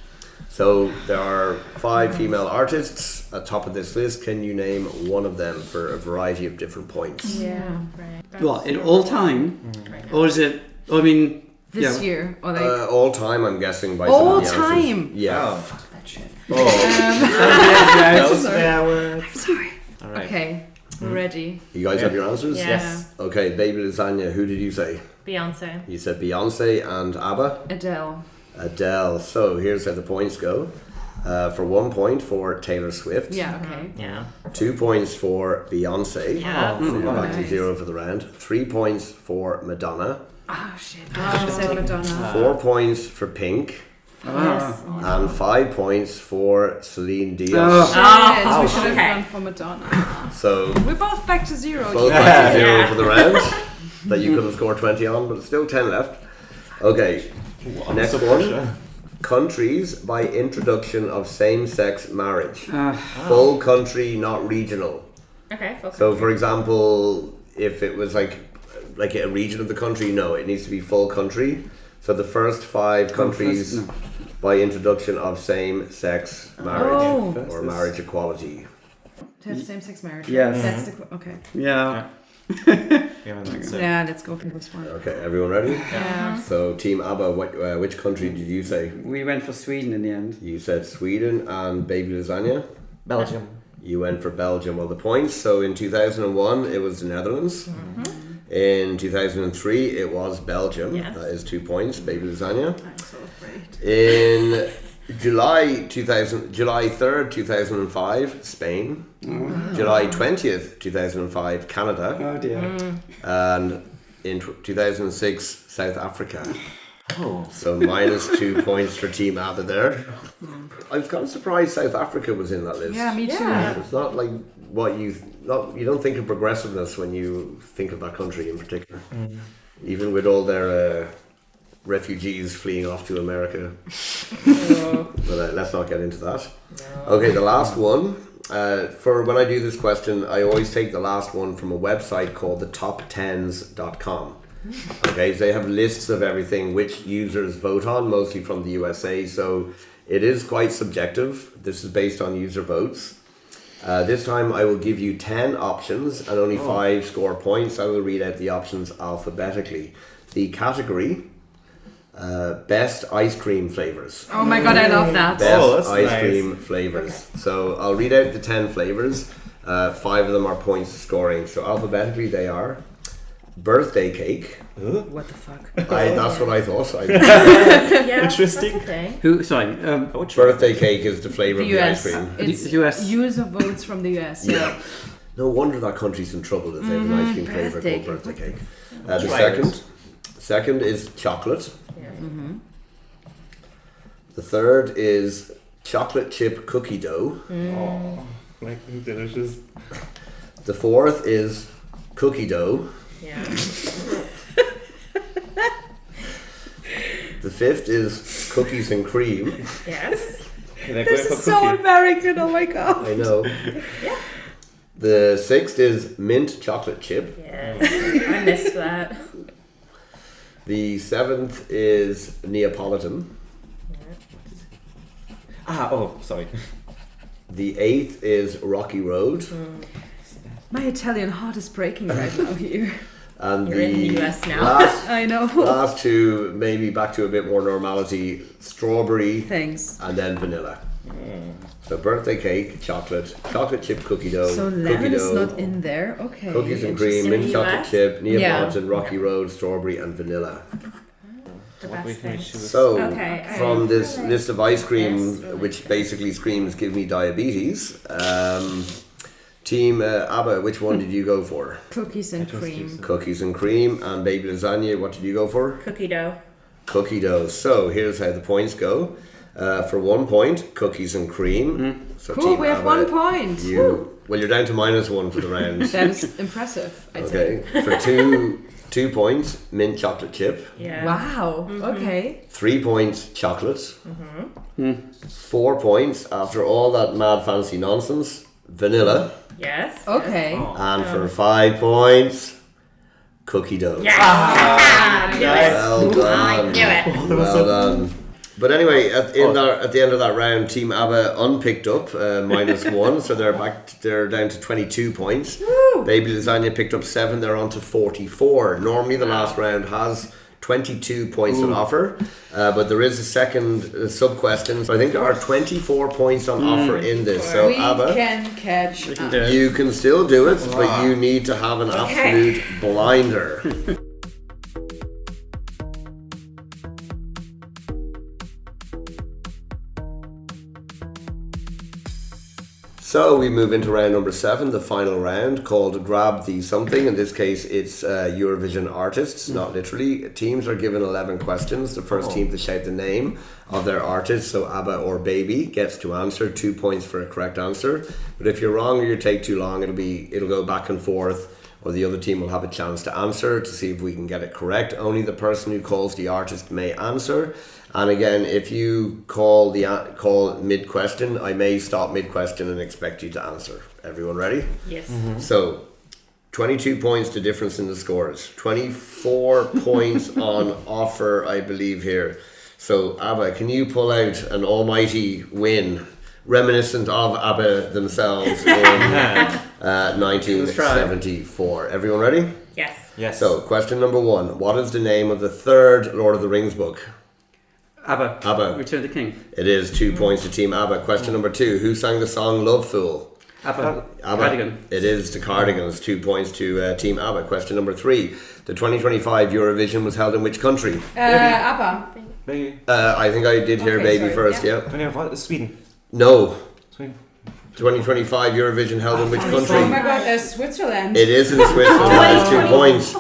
So there are 5 female artists at top of this list. Can you name one of them for a variety of different points? Yeah, right. What, in all time? Or is it, I mean... This yeah. year. Or like, All time, I'm guessing by some all of the answers. time? Yeah. Oh. Fuck that shit. Those swear words. Sorry. All right. Okay, we're ready. You guys have your answers? Yeah. Yes. Okay, Baby Lasagna, who did you say? Beyonce. You said Beyonce and ABBA? Adele. Adele. So here's how the points go. For 1 point for Taylor Swift. Yeah, okay. Yeah. 2 points for Beyonce. Yeah. So you're back to Nice. 0 for the round. 3 points for Madonna. Oh, shit. I should have said Madonna. 4 points for Pink. Yes. And 5 points for Celine Dion. Shit, we should have okay. gone for Madonna. So We're both back to 0. both back to 0 Yeah. for the round. That you could have scored 20 on, but it's still 10 left. Okay, next one. Countries by introduction of same-sex marriage. Full country, not regional. Okay. Full So, for example, if it was like a region of the country, no, it needs to be full country. So the first 5 countries by introduction of same-sex marriage or marriage equality. To have same-sex marriage. Yes. That's the... Okay. Yeah. Yeah, let's go for this one. Okay, everyone ready? Yeah. So, Team ABBA, which country did you say? We went for Sweden in the end. You said Sweden, and Baby Lasagna? Belgium. You went for Belgium. Well, the points. So in 2001, it was the Netherlands. In 2003, it was Belgium. Yes. That is 2 points. Baby Lasagna. I'm so afraid. In July 3rd, 2005, Spain. July 20th, 2005, Canada. Oh dear. And in 2006, South Africa. Oh. So minus 2 points for Team ABBA there. I'm kind of surprised South Africa was in that list. Yeah, me too. Yeah. It's not like what you don't think of progressiveness when you think of that country in particular. Even with all their refugees fleeing off to America. But let's not get into that. Okay, the last one. For when I do this question, I always take the last one from a website called the top10s.com. Okay, so they have lists of everything which users vote on, mostly from the USA, so it is quite subjective. This is based on user votes. This time I will give you 10 options and only 5 score points. I will read out the options alphabetically. The category, best ice cream flavors. Oh my god, I love that. Best that's ice nice. cream flavors. So I'll read out the 10 flavors. 5 of them are points scoring. So alphabetically they are birthday cake. What the fuck? That's what I thought. Yeah. Interesting. That's a thing. Who? Sorry. Birthday cake is the flavor The of the US. ice cream. It's US. user votes from the US. Yeah. No wonder that country's in trouble if they have an ice cream flavour birthday called birthday cake. Try The it. second is chocolate. Yeah. The third is chocolate chip cookie dough. Oh, like delicious. The fourth is cookie dough. Yeah. The fifth is cookies and cream. Yes. This is so American, oh my god. I know. The sixth is mint chocolate chip. Yes. I missed that. The seventh is Neapolitan. Sorry. The eighth is Rocky Road. My Italian heart is breaking right now here. And You're in the US now. I know. Last two, maybe back to a bit more normality, strawberry Thanks. and then vanilla. So birthday cake, chocolate chip cookie dough, So cookie lemon is dough, not in there. Okay. cookies and cream, In mint the chocolate US? chip, Neapolitan, Yeah. Rocky Road, strawberry and vanilla. The best thing. So Okay, from this list of ice cream, Yes. which basically screams "Give me diabetes," Team ABBA, which one did you go for? Cookies and cream. Cookies and cream, and Baby Lasagna, what did you go for? Cookie dough. Cookie dough. So here's how the points go. For 1 point, cookies and cream. So Cool, Team we have ABBA, 1 point. Well, you're down to -1 for the round. That is impressive, I'd say. Okay. For 2 points, mint chocolate chip. Yeah. Wow. Okay. 3 points, chocolate. 4 points, after all that mad fancy nonsense, vanilla. Yes. Okay. And for 5 points, cookie dough. Yes. Ah, knew it. Well done. I knew it. Well done. But anyway, at the end of that round, Team ABBA unpicked up -1, so they're down to 22 points. Baby Lasagna picked up 7, they're on to 44. Normally the last round has 22 points on offer, but there is a second sub-question. So I think there are 24 points on offer in this. So We ABBA, can catch We can up. do it. you can still do it, but you need to have an absolute blinder. So we move into round number 7, the final round, called Grab the Something. In this case, it's Eurovision artists, not literally. Teams are given 11 questions. The first team to shout the name of their artist, so ABBA or Baby, gets to answer. 2 points for a correct answer. But if you're wrong or you take too long, it'll go back and forth, or the other team will have a chance to answer to see if we can get it correct. Only the person who calls the artist may answer. And again, if you call mid-question, I may stop mid-question and expect you to answer. Everyone ready? Yes. So, 22 points to difference in the scores. 24 points on offer, I believe, here. So, ABBA, can you pull out an almighty win reminiscent of ABBA themselves in 1974? Everyone ready? Yes. Yes. So, question number 1. What is the name of the third Lord of the Rings book? ABBA. ABBA. Return of the King. It is 2 points to Team ABBA. Question number 2. Who sang the song Love Fool? ABBA. ABBA. Cardigan. It is the Cardigans. 2 points to Team ABBA. Question number 3. The 2025 Eurovision was held in which country? ABBA. Baby. I think I did hear Okay, Baby sorry. first, yeah. 24, Sweden. No. Sweden. 2025 Eurovision held in which Oh country? my god, Switzerland. It is in Switzerland. That is 2 points.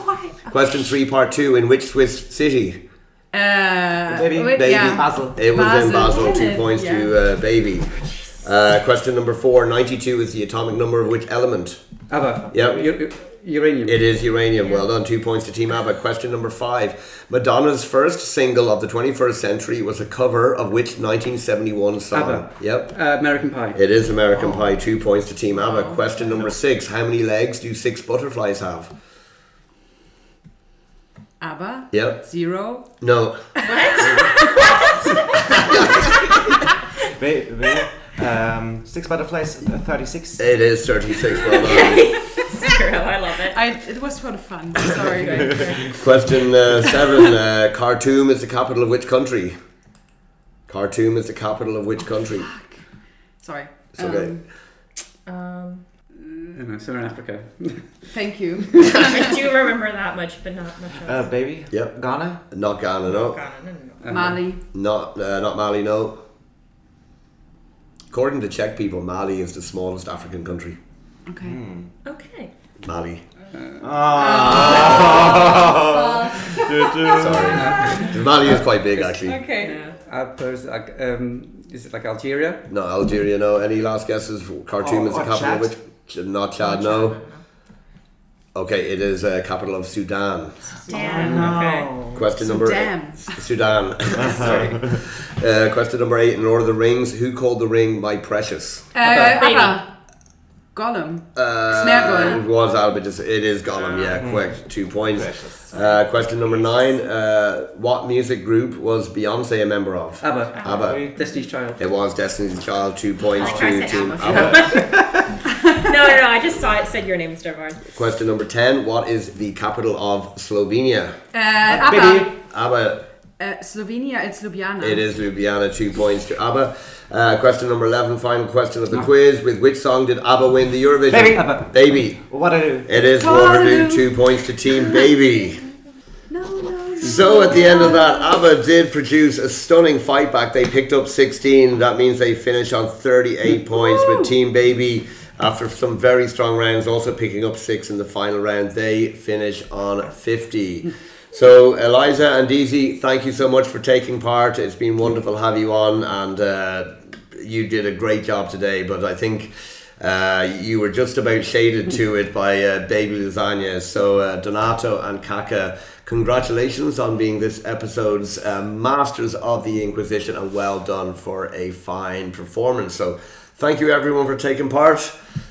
Question 3, part 2. In which Swiss city? Baby. wait, Baby. yeah. Basel. It was in Basel. Basel. 2 points to Baby. Question number 4. 92 is the atomic number of which element? ABBA. Yep. Uranium. It is uranium. Well done. 2 points to Team ABBA. Question number 5. Madonna's first single of the 21st century was a cover of which 1971 song? ABBA. Yep. American Pie. It is American Pie. 2 points to Team ABBA. Question number 6. How many legs do 6 butterflies have? ABBA. Yep. 0. No. Baby. 6 butterflies, 36. It is 36. Well done. Zero. I love it. It was for the fun. Sorry. Question 7. Khartoum is the capital of which country? Khartoum is the capital of which country? Sorry. It's okay. Southern Africa. Thank you. I do remember that much, but not much else. Baby. Yep. Ghana. Not Ghana, no. No. Mali. Not Mali, no. According to Czech people, Mali is the smallest African country. Okay. Okay. Mali. Sorry. Sorry. Mali is quite big, actually. Okay. Is it like Algeria? No, Algeria, no. Any last guesses? Khartoum is the capital Chad? of which? Not Chad, no. Okay, it is capital of Sudan. Damn. Okay. Question number Sudan. Sudan. Sorry. Question number 8. In Lord of the Rings, who called the ring my precious? ABBA. Gollum. It Smeagol. was Albert. It is Gollum. Yeah, correct. 2 points. Question number 9. What music group was Beyonce a member of? ABBA. ABBA. Destiny's Child. It was Destiny's Child. 2 points I to said Team ABBA. ABBA. No, I just saw it. Said your name instead of ours. Question number 10. What is the capital of Slovenia? ABBA. ABBA. Slovenia. It's Ljubljana. It is Ljubljana. 2 points to ABBA. Question number 11. Final question of the quiz. With which song did ABBA win the Eurovision? Baby. ABBA. Baby. What I do? It is Waterloo. 2 points to Team Baby. No. So at the end of that, ABBA did produce a stunning fight back. They picked up 16. That means they finish on 38 points. With Team Baby, after some very strong rounds, also picking up 6 in the final round, they finish on 50. So Eliza and Desi, thank you so much for taking part. It's been wonderful to have you on, and you did a great job today. But I think you were just about shaded to it by Baby Lasagna. So Donato and Kaka, congratulations on being this episode's Masters of the Inquisition, and well done for a fine performance. So thank you everyone for taking part.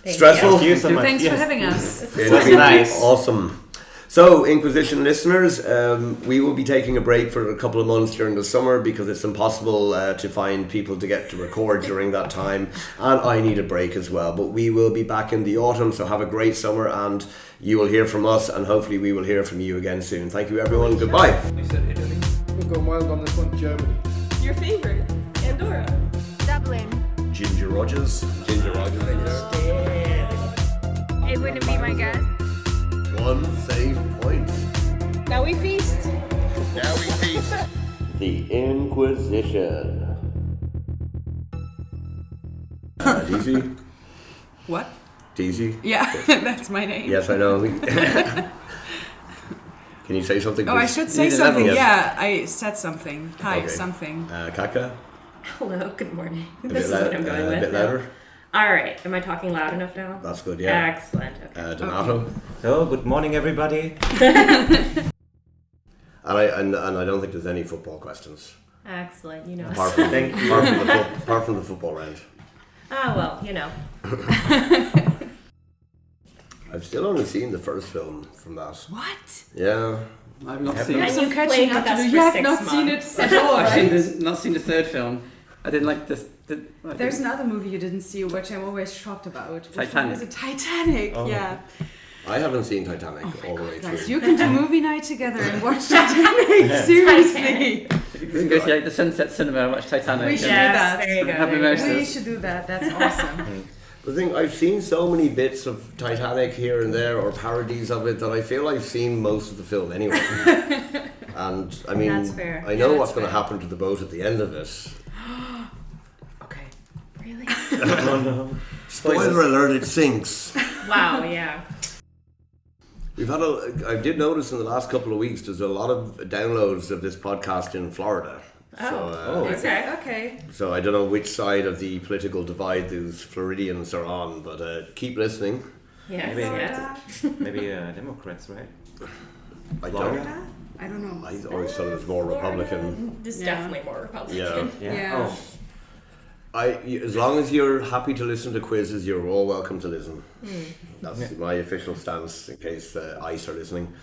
Stressful? Thank you so much. Thanks for Yes. having us. It's was been nice. awesome. So, Inquisition listeners, we will be taking a break for a couple of months during the summer because it's impossible to find people to get to record during that time, and I need a break as well. But we will be back in the autumn, so have a great summer, and you will hear from us, and hopefully we will hear from you again soon. Thank you, everyone. Goodbye. We've gone wild on this one, Germany. Your favorite, Andorra. Dublin. Ginger Rogers. It wouldn't be my guess. 1 save point. Now we feast. The Inquisition. Desi? What? Desi? Yeah, that's my name. Yes, I know. Can you say something? Oh, I please? should say Need a something. level. Yeah, I said something. Hi, Okay. something. Kaka? Hello, good morning. A This is bit, what I'm going a with. bit now. louder? All right. Am I talking loud enough now? That's good, yeah. Excellent. Okay. Donato? So, good morning, everybody. And I don't think there's any football questions. Excellent. You know. Apart from, Thank you. apart from the football round. Ah, well, you know. I've still only seen the first film from that. What? Yeah. I've not Have seen you- it. And I'm you've catching played up with to us you. for You have 6 not seen it months. at all, I've right? not seen the third film. I didn't like this. There's another movie you didn't see, which I'm always shocked about. Which one Titanic. is it? Titanic, Oh. yeah. I haven't seen Titanic all the way Guys, through. you can do movie night together and watch Titanic. Seriously. We can go to like the Sunset Cinema and watch Titanic. We should and do that. There you go. Have there you mimosas. go. We should do that. That's awesome. The thing, I've seen so many bits of Titanic here and there, or parodies of it, that I feel I've seen most of the film anyway. And I mean, That's fair. I know Yeah, what's that's going to fair. happen to the boat at the end of it. Okay. Really? Oh no. Spoiler alert, it sinks. Wow. Yeah. We've had I did notice in the last couple of weeks there's a lot of downloads of this podcast in Florida. Oh. Is Okay. it? Okay. So I don't know which side of the political divide those Floridians are on, but keep listening. Yes. Maybe, Yes. maybe Democrats, right? I Florida? don't. I don't know. I always thought it was more Republican. This is Yeah. definitely more Republican. Yeah. Yeah. Oh. As long as you're happy to listen to quizzes, you're all welcome to listen. That's my official stance in case ICE are listening.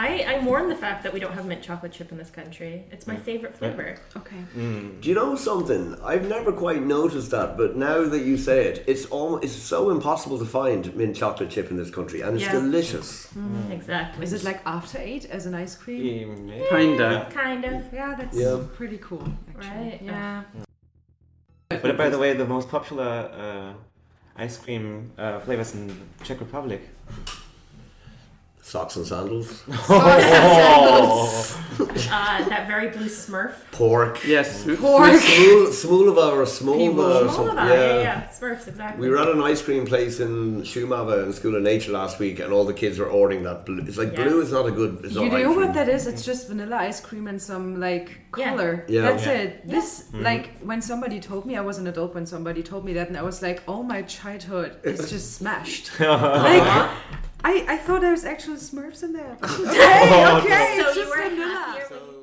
I mourn the fact that we don't have mint chocolate chip in this country. It's my favorite flavor. Okay. Do you know something? I've never quite noticed that, but now that you say it, it's so impossible to find mint chocolate chip in this country, and it's Yeah. delicious. Exactly. Is it like after 8 as an ice cream? Kinda. Kind of. Yeah, that's Yeah. pretty cool. Actually. Right? Yeah. But by the way, the most popular ice cream flavors in Czech Republic. Socks and sandals. That very blue Smurf. Pork. Yes. Pork. Smulva or Smolva or something. Smolva, yeah. Smurfs, exactly. We were at an ice cream place in Shumava in School of Nature last week, and all the kids were ordering that blue. It's like blue is not a good. It's You not know ice what cream. that is? It's just vanilla ice cream and some like Yeah. color. Yeah. That's Yeah. it. This like when somebody told me, I was an adult when somebody told me that, and I was like, oh, my childhood is just smashed. Like I thought there was actual Smurfs in there. But okay, So it's you just were vanilla. happier when you